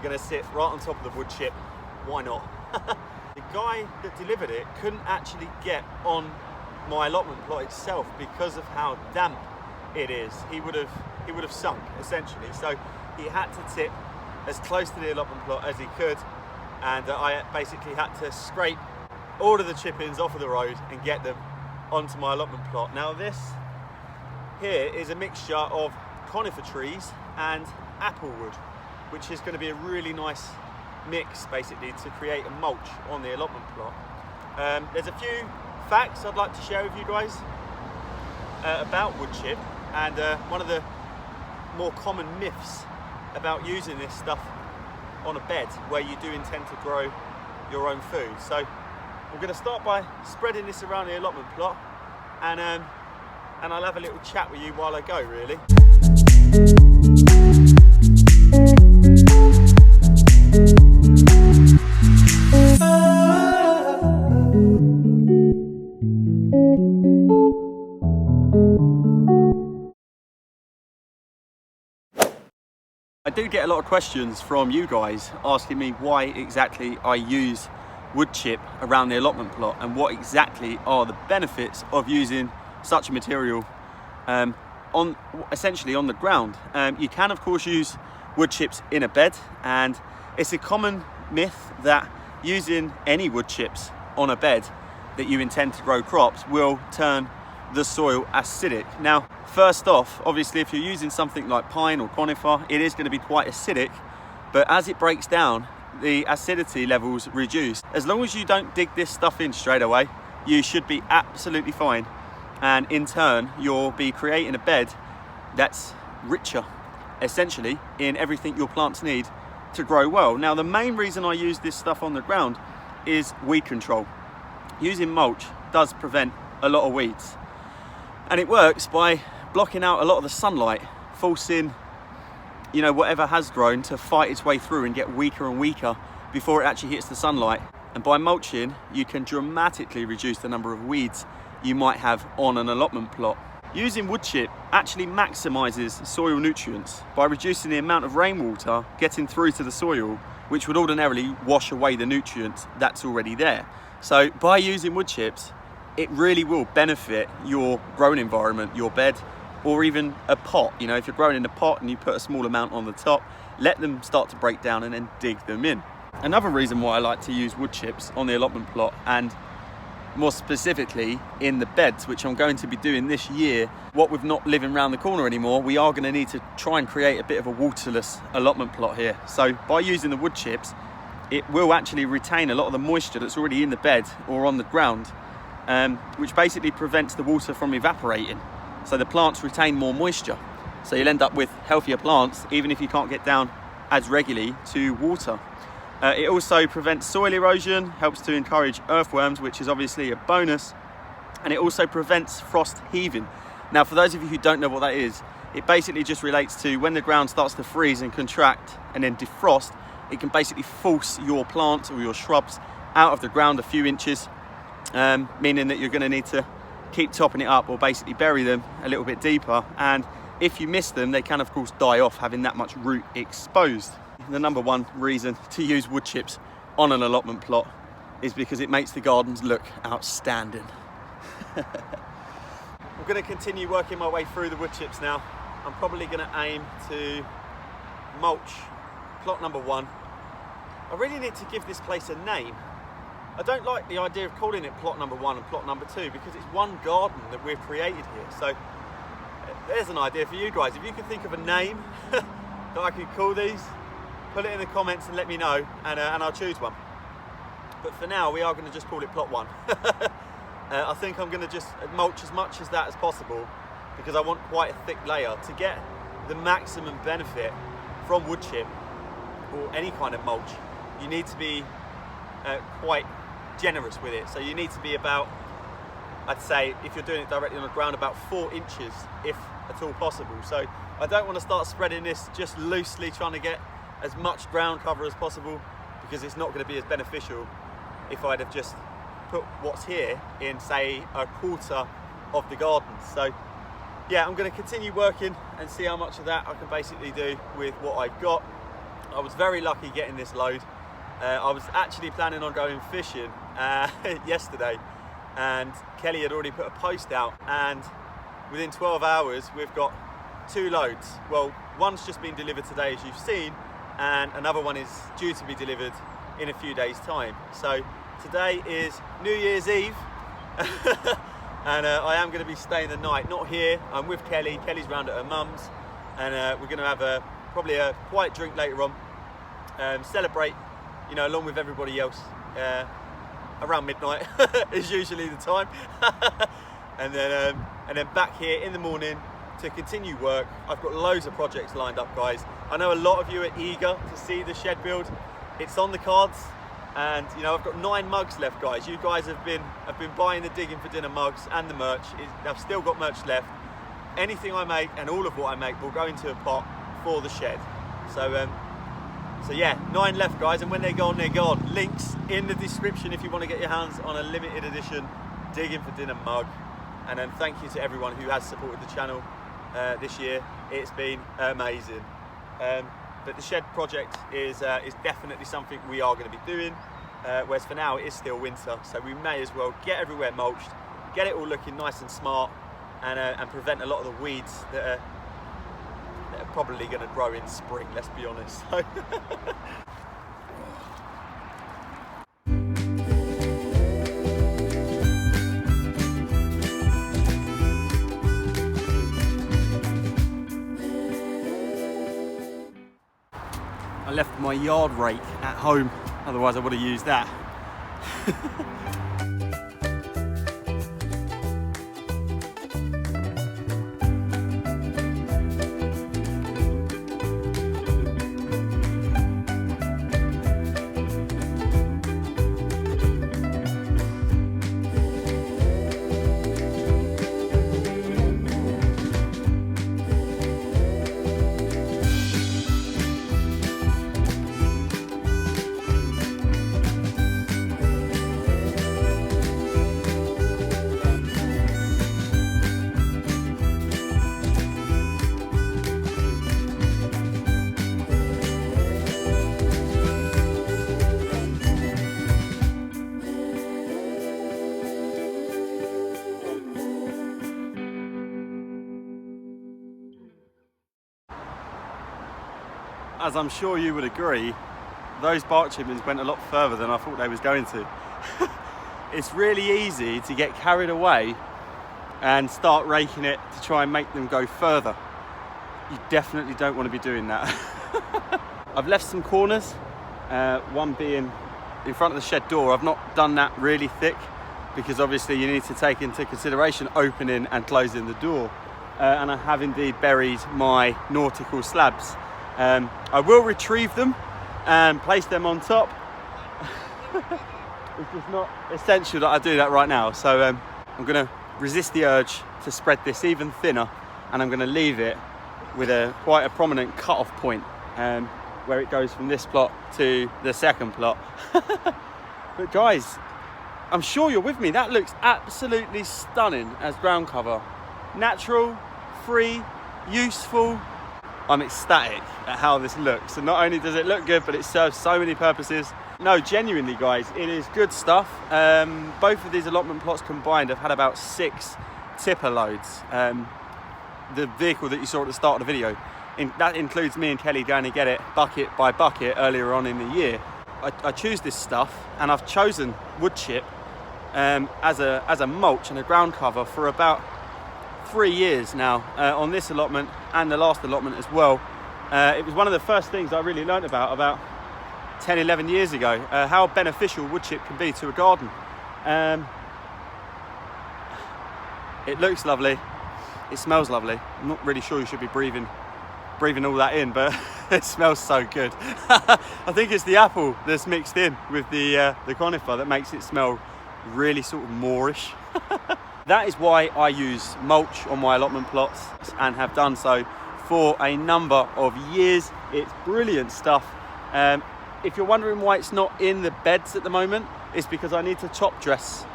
We're going to sit right on top of the wood chip. Why not? The guy that delivered it couldn't actually get on my allotment plot itself because of how damp it is. He would have sunk essentially. So he had to tip as close to the allotment plot as he could, and I basically had to scrape all of the chip-ins off of the road and get them onto my allotment plot. Now this here is a mixture of conifer trees and applewood, which is going to be a really nice mix basically to create a mulch on the allotment plot. There's a few facts I'd like to share with you guys about wood chip, and one of the more common myths about using this stuff on a bed where you do intend to grow your own food. So I'm going to start by spreading this around the allotment plot, and I'll have a little chat with you while I go, really. I do get a lot of questions from you guys asking me why exactly I use wood chip around the allotment plot and what exactly are the benefits of using such a material essentially on the ground. You can of course use wood chips in a bed, and it's a common myth that using any wood chips on a bed that you intend to grow crops will turn the soil acidic. Now, first off, obviously if you're using something like pine or conifer, it is going to be quite acidic, but as it breaks down, the acidity levels reduce. As long as you don't dig this stuff in straight away, you should be absolutely fine, and in turn you'll be creating a bed that's richer essentially in everything your plants need to grow well. Now, the main reason I use this stuff on the ground is weed control. Using mulch does prevent a lot of weeds, and it works by blocking out a lot of the sunlight, forcing whatever has grown to fight its way through and get weaker and weaker before it actually hits the sunlight. And by mulching, you can dramatically reduce the number of weeds you might have on an allotment plot. Using wood chip actually maximizes soil nutrients by reducing the amount of rainwater getting through to the soil, which would ordinarily wash away the nutrients that's already there. So by using wood chips, it really will benefit your growing environment, your bed, or even a pot. If you're growing in a pot and you put a small amount on the top, let them start to break down and then dig them in. Another reason why I like to use wood chips on the allotment plot, and more specifically in the beds, which I'm going to be doing this year, what with not living around the corner anymore, we are going to need to try and create a bit of a waterless allotment plot here. So by using the wood chips, it will actually retain a lot of the moisture that's already in the bed or on the ground, which basically prevents the water from evaporating. So the plants retain more moisture. So you'll end up with healthier plants, even if you can't get down as regularly to water. It also prevents soil erosion, helps to encourage earthworms, which is obviously a bonus, and it also prevents frost heaving. Now, for those of you who don't know what that is, it basically just relates to when the ground starts to freeze and contract and then defrost, it can basically force your plants or your shrubs out of the ground a few inches, meaning that you're going to need to keep topping it up or basically bury them a little bit deeper. And if you miss them, they can of course die off, having that much root exposed. The number one reason to use wood chips on an allotment plot is because it makes the gardens look outstanding. I'm going to continue working my way through the wood chips now. I'm probably going to aim to mulch plot number 1. I really need to give this place a name. I don't like the idea of calling it plot number 1 and plot number 2 because it's one garden that we've created here. So there's an idea for you guys. If you can think of a name that I could call these, put it in the comments and let me know, and I'll choose one. But for now, we are going to just call it plot 1. I think I'm going to just mulch as much as that as possible because I want quite a thick layer to get the maximum benefit from wood chip or any kind of mulch. You need to be quite generous with it. So you need to be about, I'd say, if you're doing it directly on the ground, about 4 inches, if at all possible. So I don't want to start spreading this just loosely, trying to get as much ground cover as possible, because it's not going to be as beneficial if I'd have just put what's here in, say, a quarter of the garden. So yeah, I'm going to continue working and see how much of that I can basically do with what I've got. I was very lucky getting this load. I was actually planning on going fishing yesterday, and Kelly had already put a post out, and within 12 hours we've got 2 loads. Well, one's just been delivered today, as you've seen, and another one is due to be delivered in a few days' time. So today is New Year's Eve, and I am going to be staying the night, not here. I'm with Kelly. Kelly's round at her mum's, and we're going to have probably a quiet drink later on, celebrate, you know, along with everybody else. Around midnight is usually the time, and then back here in the morning to continue work. I've got loads of projects lined up, guys. I know a lot of you are eager to see the shed build. It's on the cards, and you know, I've got 9 mugs left, guys. You guys have been buying the Digging for Dinner mugs and the merch. I've still got merch left. Anything I make and all of what I make will go into a pot for the shed. So yeah, 9 left, guys, and when they're gone, they're gone. Links in the description if you want to get your hands on a limited edition Digging for Dinner mug. And then thank you to everyone who has supported the channel this year. It's been amazing. But the shed project is definitely something we are going to be doing, whereas for now it is still winter, so we may as well get everywhere mulched, get it all looking nice and smart, and prevent a lot of the weeds that are probably going to grow in spring, let's be honest. So I left my yard rake at home, otherwise I would have used that. As I'm sure you would agree, those bark chimneys went a lot further than I thought they was going to. It's really easy to get carried away and start raking it to try and make them go further. You definitely don't want to be doing that. I've left some corners, one being in front of the shed door. I've not done that really thick because obviously you need to take into consideration opening and closing the door. And I have indeed buried my nautical slabs. I will retrieve them and place them on top. It's just not essential that I do that right now. So I'm going to resist the urge to spread this even thinner, and I'm going to leave it with quite a prominent cut-off point where it goes from this plot to the second plot. But guys, I'm sure you're with me. That looks absolutely stunning as ground cover. Natural, free, useful. I'm ecstatic at how this looks, and not only does it look good, but it serves so many purposes. No, genuinely guys, it is good stuff. Both of these allotment plots combined have had about 6 tipper loads. The vehicle that you saw at the start of the video, that includes me and Kelly going to get it bucket by bucket earlier on in the year. I choose this stuff, and I've chosen wood chip as a mulch and a ground cover for about 3 years now, on this allotment and the last allotment as well. It was one of the first things I really learned about 10-11 years ago, how beneficial wood chip can be to a garden. It looks lovely, it smells lovely. I'm not really sure you should be breathing all that in, but it smells so good. I think it's the apple that's mixed in with the conifer that makes it smell really sort of moorish. That is why I use mulch on my allotment plots and have done so for a number of years. It's brilliant stuff. If you're wondering why it's not in the beds at the moment, it's because I need to top dress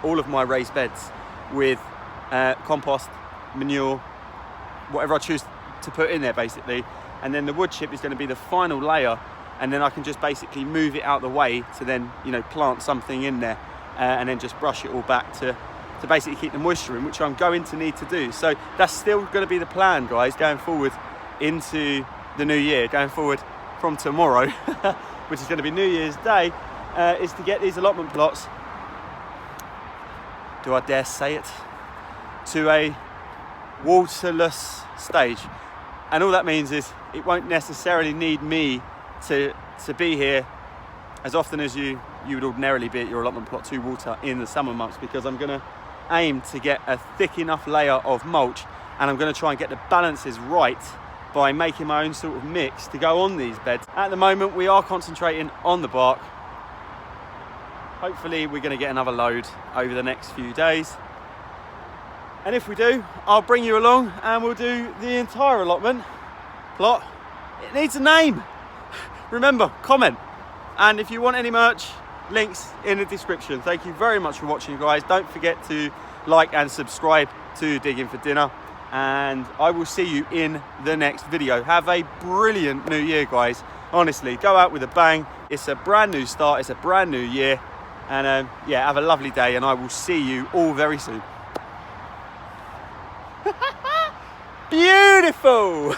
all of my raised beds with compost, manure, whatever I choose to put in there basically, and then the wood chip is going to be the final layer, and then I can just basically move it out the way to then, you know, plant something in there, and then just brush it all back to basically keep the moisture in, which I'm going to need to do. So that's still going to be the plan, guys, going forward into the new year, going forward from tomorrow, which is going to be New Year's Day, is to get these allotment plots, do I dare say it, to a waterless stage. And all that means is it won't necessarily need me to be here as often as you would ordinarily be at your allotment plot to water in the summer months, because I'm going to aim to get a thick enough layer of mulch, and I'm going to try and get the balances right by making my own sort of mix to go on these beds. At the moment we are concentrating on the bark. Hopefully we're going to get another load over the next few days, and if we do, I'll bring you along and we'll do the entire allotment plot. It needs a name. Remember, comment, and if you want any merch, links in the description. Thank you very much for watching, guys. Don't forget to like and subscribe to Digging for Dinner, and I will see you in the next video. Have a brilliant new year, guys. Honestly, go out with a bang. It's a brand new start, it's a brand new year, and yeah, have a lovely day, and I will see you all very soon. Beautiful.